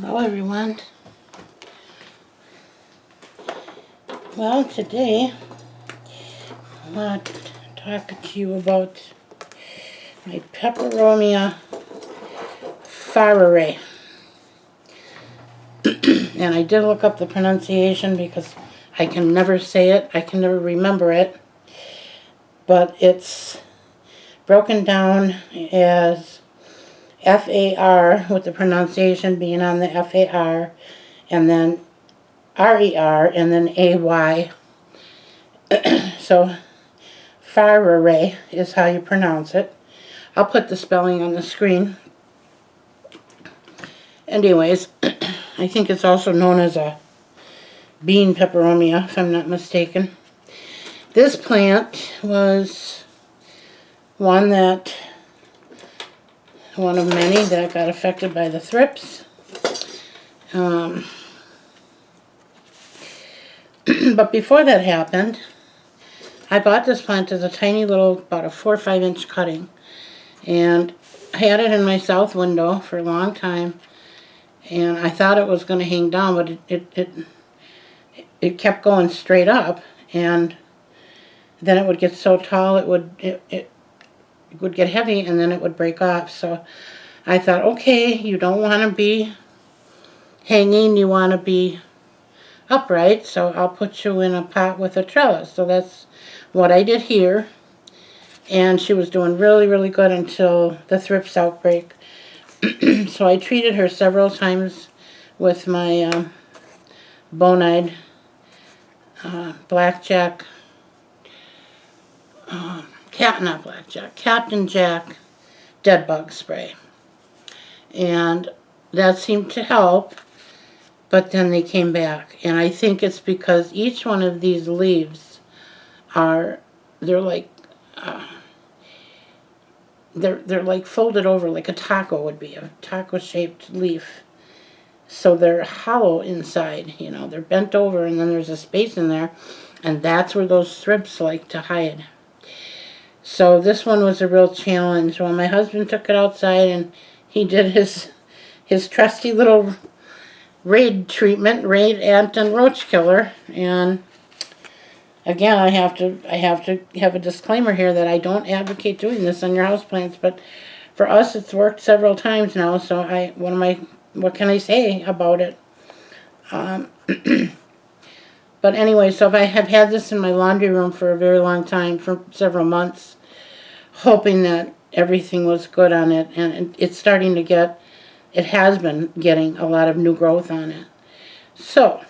Hello everyone. Well, today I want to talk to you about my Peperomia Ferreyrae. And I did look up the pronunciation because I can never say it, I can never remember it. But it's broken down as F-A-R, with the pronunciation being on the F-A-R, and then R-E-R, and then A-Y. So, Ferreyae is how you pronounce it. I'll put the spelling on the screen. Anyways, I think it's also known as a bean peperomia, if I'm not mistaken. This plant was one of many that got affected by the thrips. But before that happened, I bought this plant as a tiny little, about a 4 or 5 inch cutting, and I had it in my south window for a long time, and I thought it was going to hang down, but it kept going straight up, and then it would get so tall it would get heavy, and then it would break off. So I thought, okay, you don't want to be hanging, you want to be upright, so I'll put you in a pot with a trellis. So that's what I did here, and she was doing really, really good until the thrips outbreak. So I treated her several times with my bonide blackjack, Captain Jack dead bug spray, and that seemed to help. But then they came back, and I think it's because each one of these leaves they're like folded over like a taco would be, a taco-shaped leaf. So they're hollow inside, you know, they're bent over, and then there's a space in there, and that's where those thrips like to hide. So this one was a real challenge. When my husband took it outside and he did his trusty little raid ant and roach killer, and again, I have to have a disclaimer here that I don't advocate doing this on your houseplants, but for us it's worked several times now, so what can I say about it? But anyway, so I have had this in my laundry room for a very long time, for several months, hoping that everything was good on it, and it's starting to get, it has been getting a lot of new growth on it. So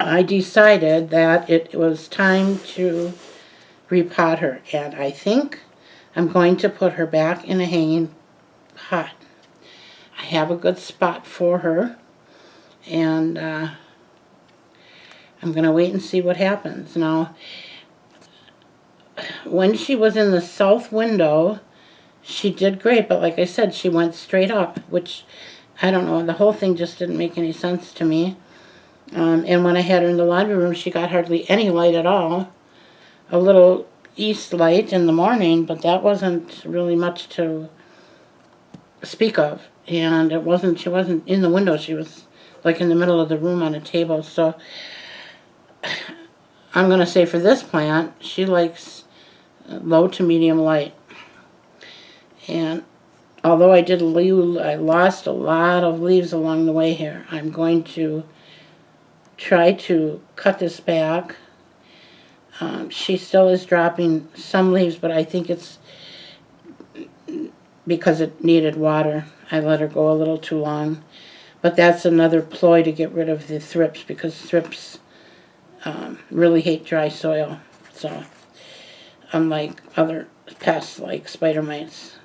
I decided that it was time to repot her, and I think I'm going to put her back in a hanging pot. I have a good spot for her, and I'm going to wait and see what happens. Now, when she was in the south window, she did great, but like I said, she went straight up, which, I don't know, the whole thing just didn't make any sense to me. And when I had her in the laundry room, she got hardly any light at all. A little east light in the morning, but that wasn't really much to speak of. And she wasn't in the window, she was like in the middle of the room on a table. So I'm going to say for this plant, she likes low to medium light. And although I lost a lot of leaves along the way here, I'm going to try to cut this back. She still is dropping some leaves, but I think it's because it needed water. I let her go a little too long. But that's another ploy to get rid of the thrips, because thrips really hate dry soil. So, unlike other pests like spider mites.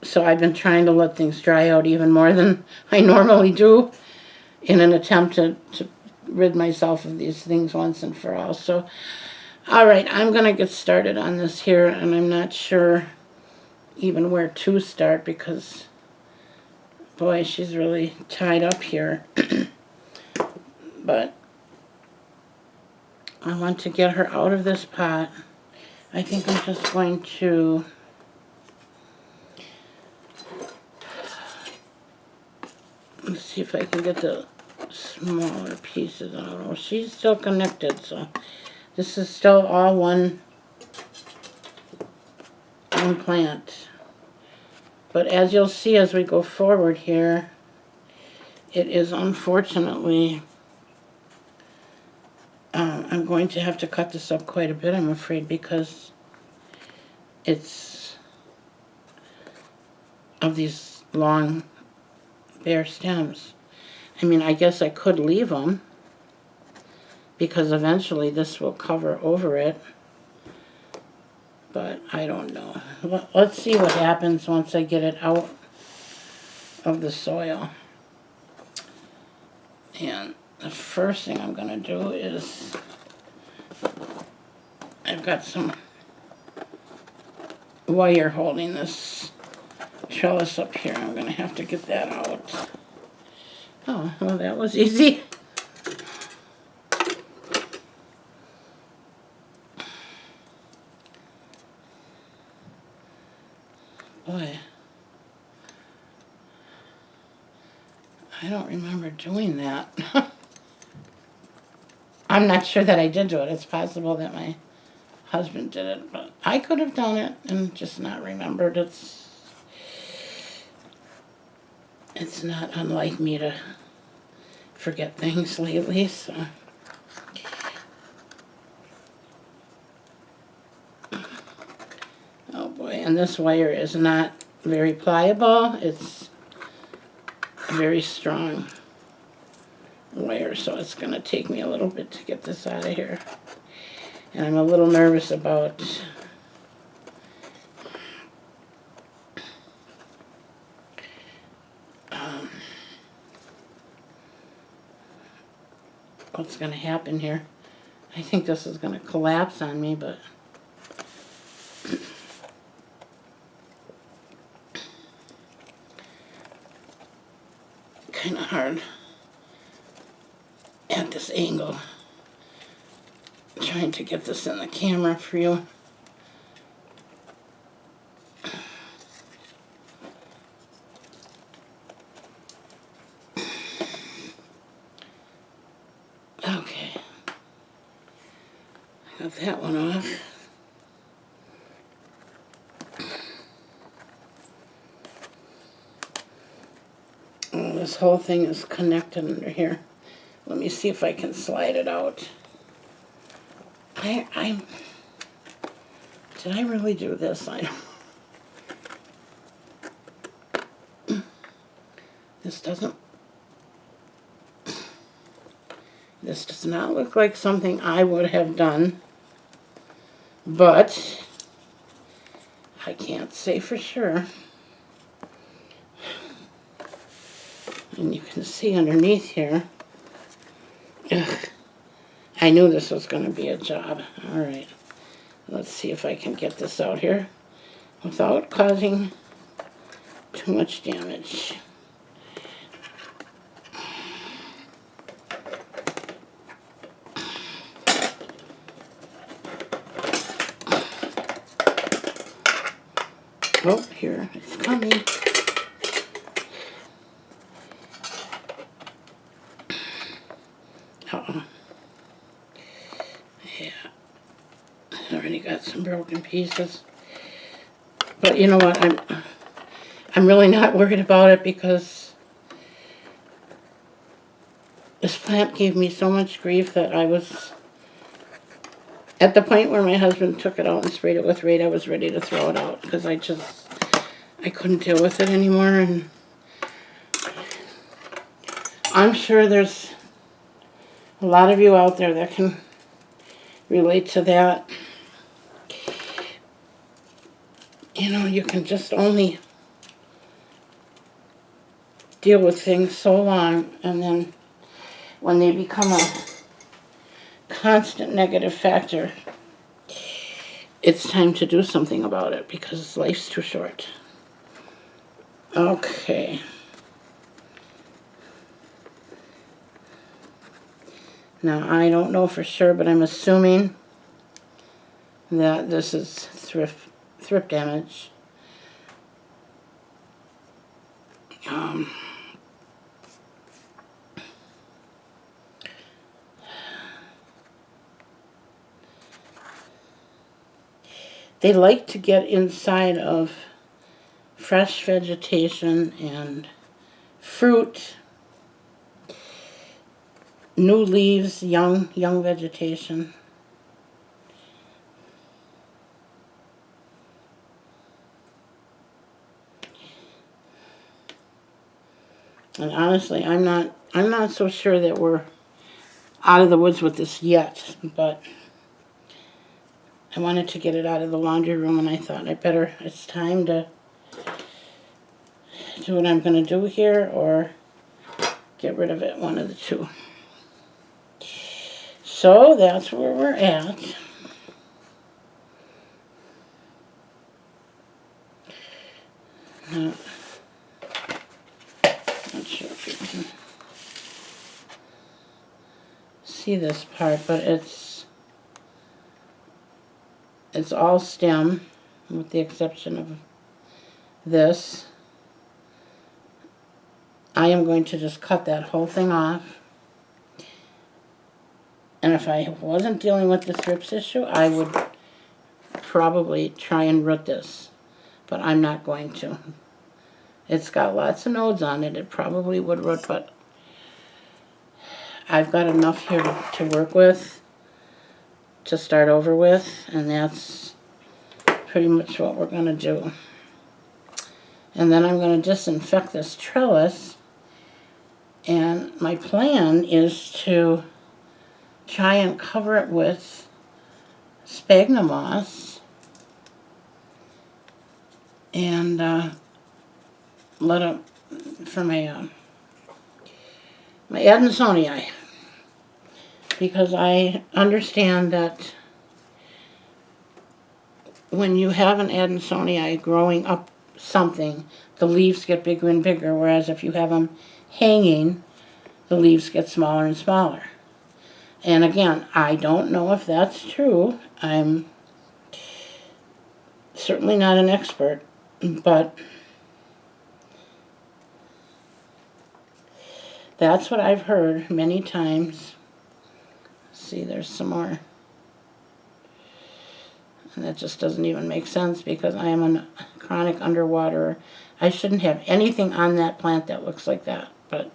So I've been trying to let things dry out even more than I normally do, in an attempt to rid myself of these things once and for all. So, alright, I'm going to get started on this here, and I'm not sure even where to start, because, boy, she's really tied up here. But I want to get her out of this pot. I think I'm just going to Let's see if I can get the smaller pieces out. Oh, she's still connected, so this is still all one plant. But as you'll see as we go forward here, it is unfortunately, I'm going to have to cut this up quite a bit, I'm afraid, because it's of these long bare stems. I mean, I guess I could leave them because eventually this will cover over it, but I don't know. Let's see what happens once I get it out of the soil. And the first thing I'm going to do is, I've got some wire holding this trellis up here. I'm going to have to get that out. Oh, well, that was easy. Boy, I don't remember doing that. I'm not sure that I did do it. It's possible that my husband did it, but I could have done it and just not remembered. It's not unlike me to forget things lately, so. Oh boy, and this wire is not very pliable. It's very strong wire, so it's going to take me a little bit to get this out of here. And I'm a little nervous about what's going to happen here. I think this is going to collapse on me, but kind of hard at this angle. Trying to get this in the camera for you. Okay. I got that one off. Oh, this whole thing is connected under here. Let me see if I can slide it out. Did I really do this? I don't. This does not look like something I would have done, but I can't say for sure. And you can see underneath here. Ugh, I knew this was going to be a job. All right, let's see if I can get this out here without causing too much damage. Oh, here, it's coming. Uh-oh. Yeah, I already got some broken pieces. But you know what, I'm really not worried about it because this plant gave me so much grief that I was at the point where my husband took it out and sprayed it with Raid. I was ready to throw it out because I couldn't deal with it anymore. And I'm sure there's a lot of you out there that can relate to that. You know, you can just only deal with things so long, and then when they become a constant negative factor, it's time to do something about it because life's too short. Okay. Now, I don't know for sure, but I'm assuming that this is thrift damage. they like to get inside of fresh vegetation and fruit, new leaves, young vegetation. And honestly, I'm not so sure that we're out of the woods with this yet, but I wanted to get it out of the laundry room, and I thought it's time to do what I'm going to do here or get rid of it, one of the two. So that's where we're at. Now, not sure if you can see this part, but it's all stem with the exception of this. I am going to just cut that whole thing off. And if I wasn't dealing with this thrips issue, I would probably try and root this. But I'm not going to. It's got lots of nodes on it. It probably would root, but I've got enough here to work with, to start over with, and that's pretty much what we're going to do. And then I'm going to disinfect this trellis, and my plan is to try and cover it with sphagnum moss and let it for my Adansonii, because I understand that when you have an Adansonii growing up something, the leaves get bigger and bigger, whereas if you have them hanging, the leaves get smaller and smaller. And again, I don't know if that's true. I'm certainly not an expert, but that's what I've heard many times. See, there's some more. And that just doesn't even make sense because I am a chronic underwaterer. I shouldn't have anything on that plant that looks like that, but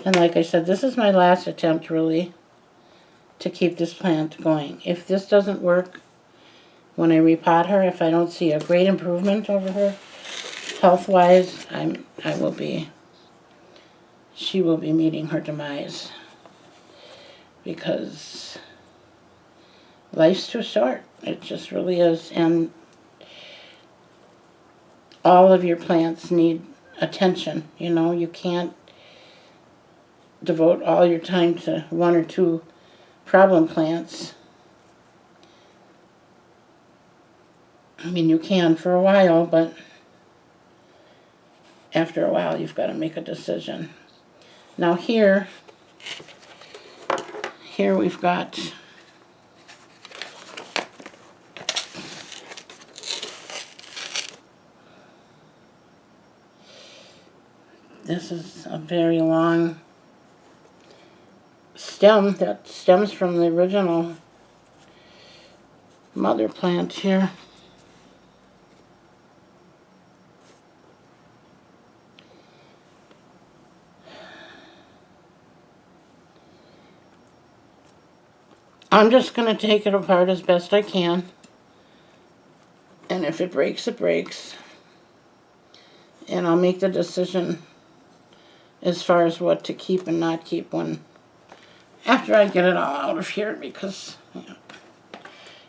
and like I said, this is my last attempt really to keep this plant going. If this doesn't work when I repot her, if I don't see a great improvement over her health-wise, she will be meeting her demise, because life's too short. It just really is, and all of your plants need attention. You know, you can't devote all your time to one or two problem plants. I mean, you can for a while, but after a while you've got to make a decision. Now here we've got this is a very long stem that stems from the original mother plant here. I'm just going to take it apart as best I can, and if it breaks, it breaks, and I'll make the decision as far as what to keep and not keep after I get it all out of here, because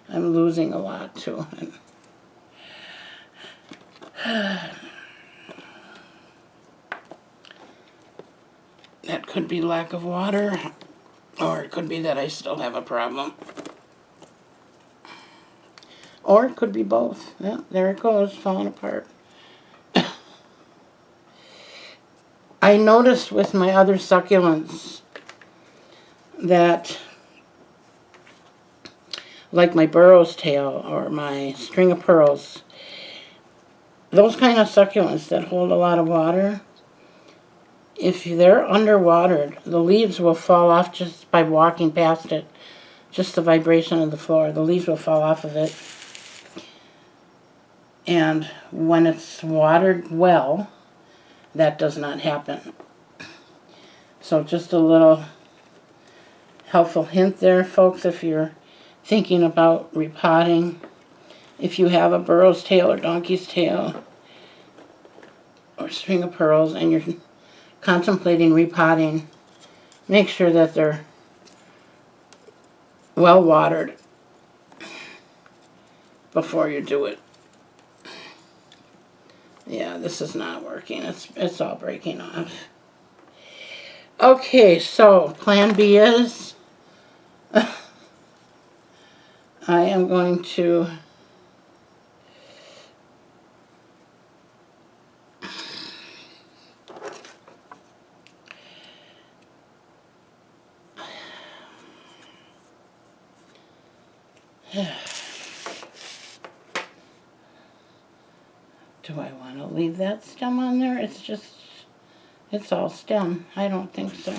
I'm losing a lot too. That could be lack of water, or it could be that I still have a problem. Or it could be both. Yeah, there it goes, falling apart. I noticed with my other succulents that, like my burro's tail or my string of pearls, those kind of succulents that hold a lot of water, if they're underwatered, the leaves will fall off just by walking past it. Just the vibration of the floor. The leaves will fall off of it. And when it's watered well, that does not happen. So just a little helpful hint there, folks, if you're thinking about repotting. If you have a burro's tail or donkey's tail or string of pearls and you're contemplating repotting, make sure that they're well watered before you do it. Yeah, this is not working. It's all breaking off. Okay, so plan B is I am going to do I want to leave that stem on there? It's all stem. I don't think so.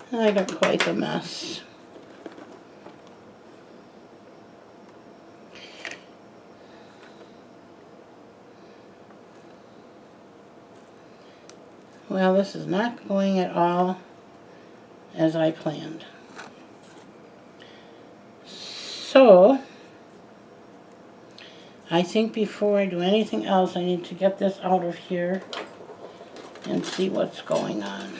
I got quite a mess. Well, this is not going at all as I planned. So, I think before I do anything else, I need to get this out of here and see what's going on.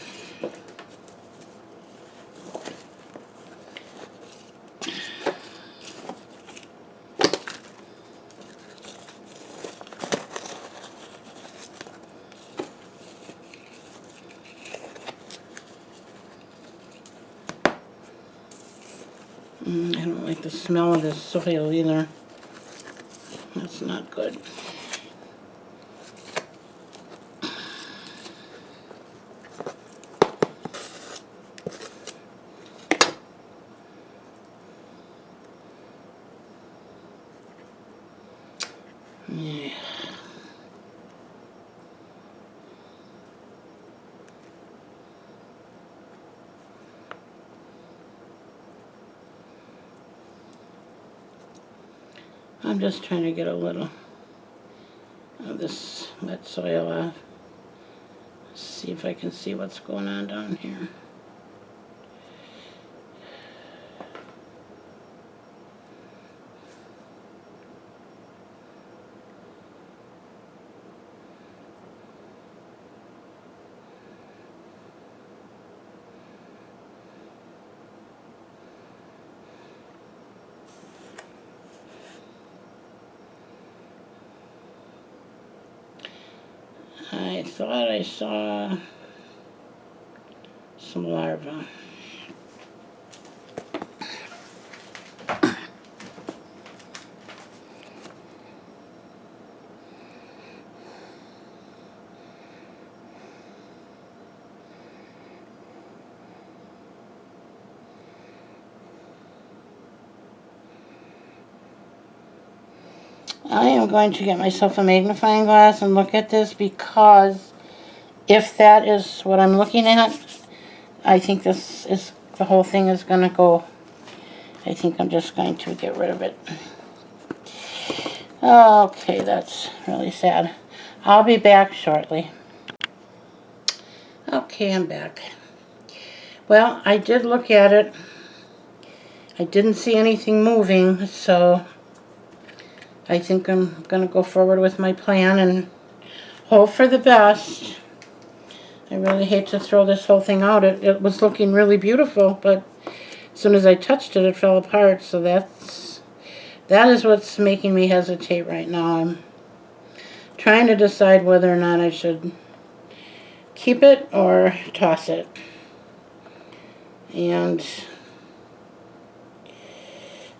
I don't like the smell of this soil either. That's not good. Yeah. I'm just trying to get a little of this wet soil off. See if I can see what's going on down here. I thought I saw some larvae. I am going to get myself a magnifying glass and look at this, because if that is what I'm looking at, I think this is, the whole thing is going to go. I think I'm just going to get rid of it. Okay, that's really sad. I'll be back shortly. Okay, I'm back. Well, I did look at it. I didn't see anything moving, so I think I'm going to go forward with my plan and hope for the best. I really hate to throw this whole thing out. It was looking really beautiful, but as soon as I touched it, it fell apart. So that is what's making me hesitate right now. I'm trying to decide whether or not I should keep it or toss it. And,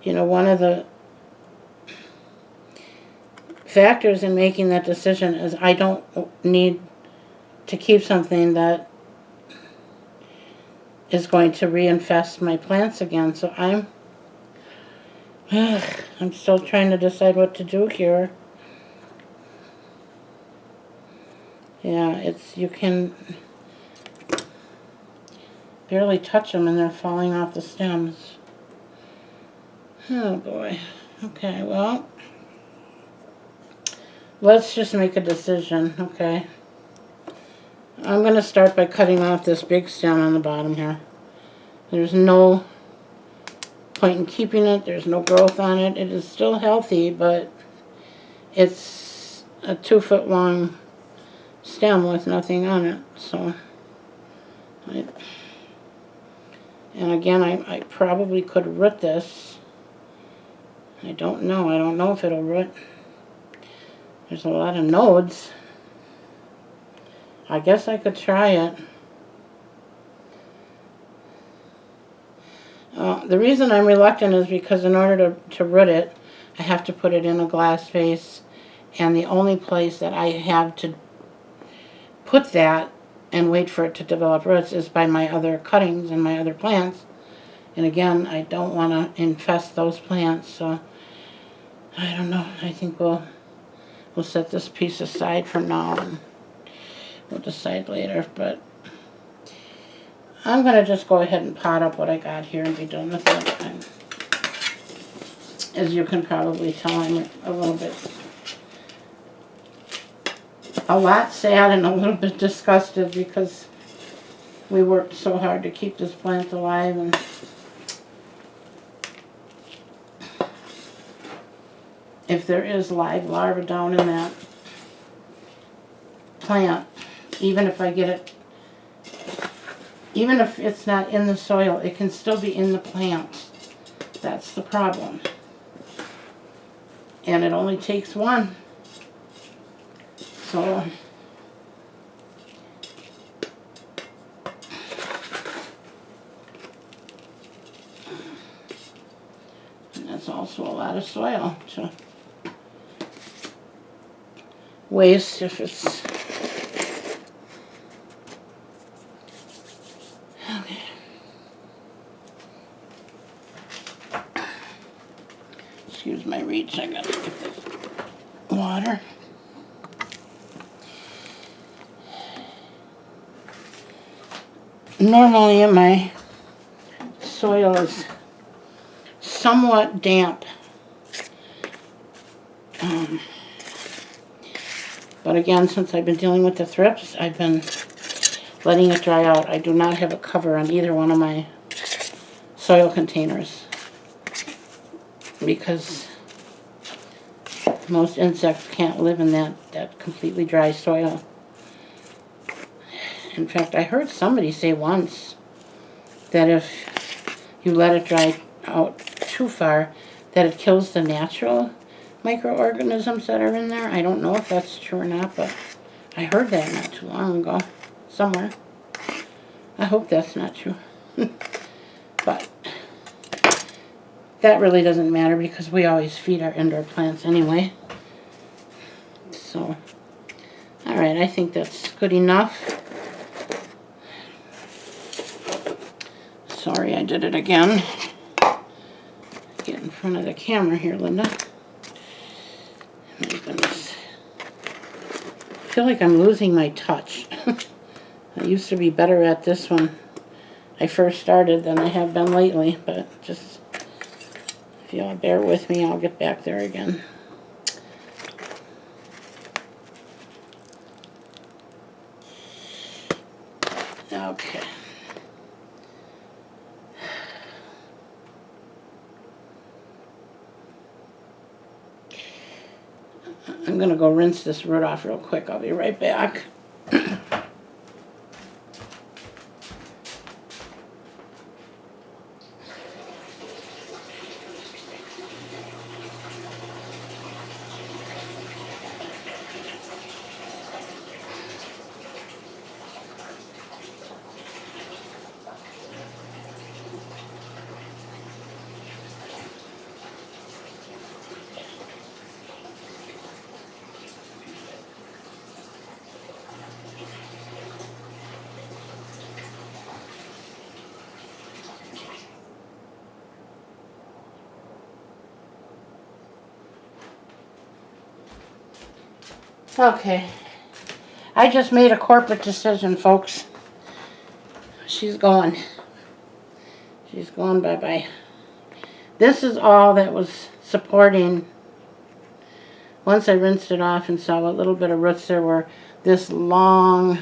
you know, one of the factors in making that decision is I don't need to keep something that is going to reinfest my plants again. So I'm still trying to decide what to do here. Yeah, you can barely touch them and they're falling off the stems. Oh boy. Okay, well, let's just make a decision, okay? I'm going to start by cutting off this big stem on the bottom here. There's no point in keeping it. There's no growth on it. It is still healthy, but it's a 2-foot long stem with nothing on it. So, and again, I probably could root this. I don't know. I don't know if it'll root. There's a lot of nodes. I guess I could try it. The reason I'm reluctant is because in order to root it, I have to put it in a glass vase, and the only place that I have to put that and wait for it to develop roots is by my other cuttings and my other plants. And again, I don't want to infest those plants, so I don't know. I think we'll set this piece aside for now, and we'll decide later. But I'm going to just go ahead and pot up what I got here and be done with it. And as you can probably tell, I'm a lot sad and a little bit disgusted because we worked so hard to keep this plant alive, and if there is live larvae down in that plant, even if I get it, even if it's not in the soil, it can still be in the plant. That's the problem. And it only takes one. So, and that's also a lot of soil to waste if it's okay. Excuse my reach, I gotta get this water. Normally my soil is somewhat damp, but again, since I've been dealing with the thrips, I've been letting it dry out. I do not have a cover on either one of my soil containers because most insects can't live in that completely dry soil. In fact, I heard somebody say once that if you let it dry out too far, that it kills the natural microorganisms that are in there. I don't know if that's true or not, but I heard that not too long ago somewhere. I hope that's not true. But that really doesn't matter because we always feed our indoor plants anyway. So, alright, I think that's good enough. Sorry, I did it again. Get in front of the camera here, Linda. My goodness. I feel like I'm losing my touch. I used to be better at this when I first started than I have been lately, but just if y'all bear with me, I'll get back there again. Okay. I'm going to go rinse this root off real quick. I'll be right back. Okay. I just made a corporate decision, folks. She's gone. She's gone bye-bye. This is all that was supporting. Once I rinsed it off and saw a little bit of roots there were this long,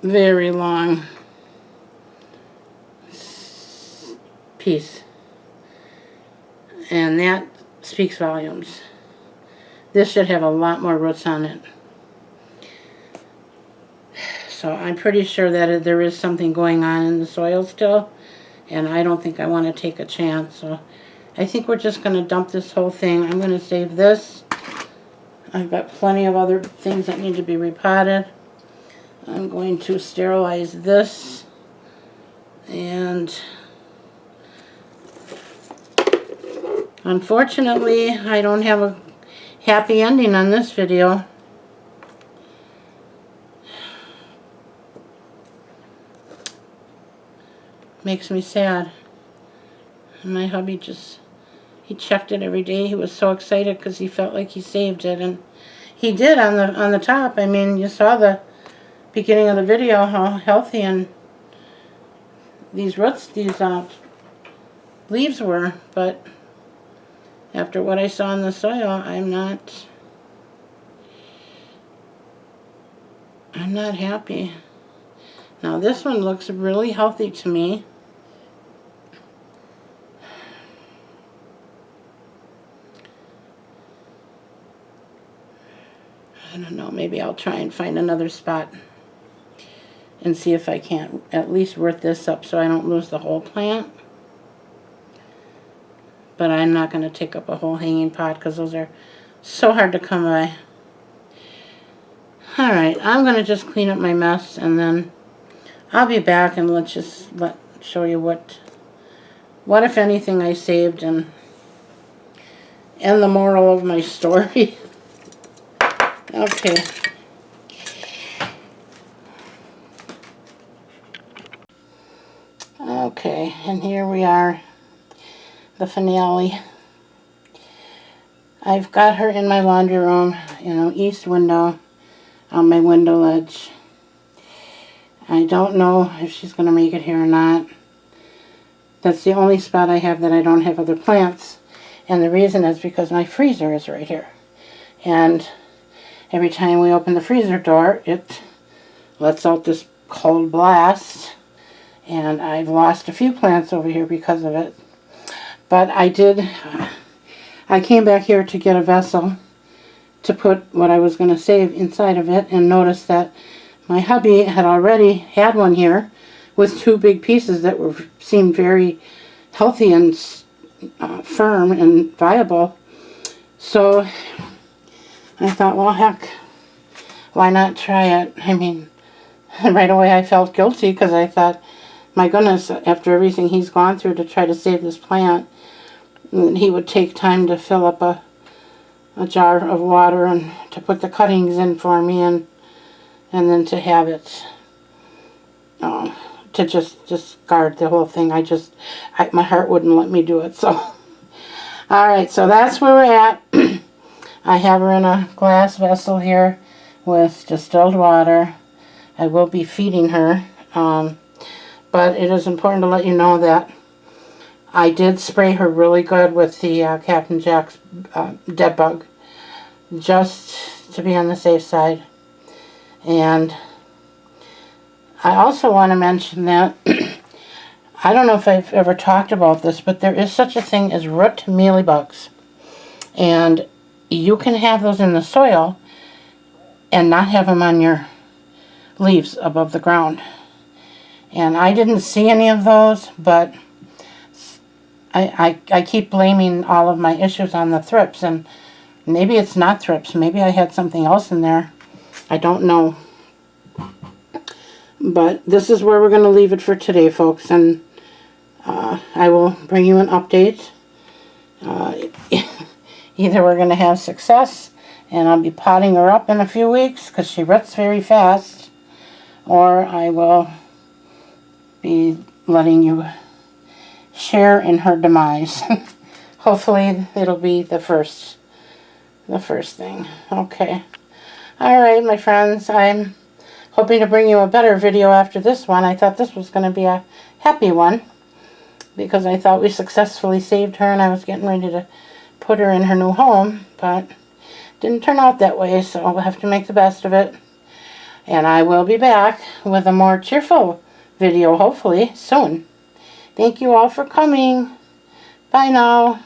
very long piece. And that speaks volumes. This should have a lot more roots on it. So I'm pretty sure that there is something going on in the soil still, and I don't think I want to take a chance. So I think we're just going to dump this whole thing. I'm going to save this. I've got plenty of other things that need to be repotted. I'm going to sterilize this, and unfortunately I don't have a happy ending on this video. Makes me sad. And my hubby he checked it every day. He was so excited because he felt like he saved it, and he did on the top. I mean, you saw the beginning of the video how healthy and these roots, these leaves were, but after what I saw in the soil, I'm not happy. Now this one looks really healthy to me. I don't know, maybe I'll try and find another spot and see if I can't at least root this up so I don't lose the whole plant. But I'm not going to take up a whole hanging pot because those are so hard to come by. Alright, I'm going to just clean up my mess, and then I'll be back and show you what if anything I saved, and the moral of my story. Okay. Okay, and here we are, the finale. I've got her in my laundry room, east window, on my window ledge. I don't know if she's going to make it here or not. That's the only spot I have that I don't have other plants, and the reason is because my freezer is right here. And every time we open the freezer door, it lets out this cold blast, and I've lost a few plants over here because of it. But I came back here to get a vessel to put what I was going to save inside of it, and noticed that my hubby had already had one here with two big pieces that seemed very healthy and firm and viable. So I thought, well, heck, why not try it? I mean, right away I felt guilty because I thought, my goodness, after everything he's gone through to try to save this plant, he would take time to fill up a jar of water and to put the cuttings in for me, and then to have it, to just discard the whole thing. My heart wouldn't let me do it. So, alright, so that's where we're at. I have her in a glass vessel here with distilled water. I will be feeding her, but it is important to let you know that I did spray her really good with the Captain Jack's dead bug, just to be on the safe side. And I also want to mention that I don't know if I've ever talked about this, but there is such a thing as root mealybugs, and you can have those in the soil and not have them on your leaves above the ground. And I didn't see any of those, but I keep blaming all of my issues on the thrips, and maybe it's not thrips. Maybe I had something else in there. I don't know. But this is where we're going to leave it for today, folks, and I will bring you an update. Either we're going to have success and I'll be potting her up in a few weeks because she roots very fast, or I will be letting you share in her demise. Hopefully it'll be the first the first thing. Okay. Alright, my friends, I'm hoping to bring you a better video after this one. I thought this was going to be a happy one because I thought we successfully saved her and I was getting ready to put her in her new home, but didn't turn out that way, so we'll have to make the best of it. And I will be back with a more cheerful video, hopefully, soon. Thank you all for coming. Bye now.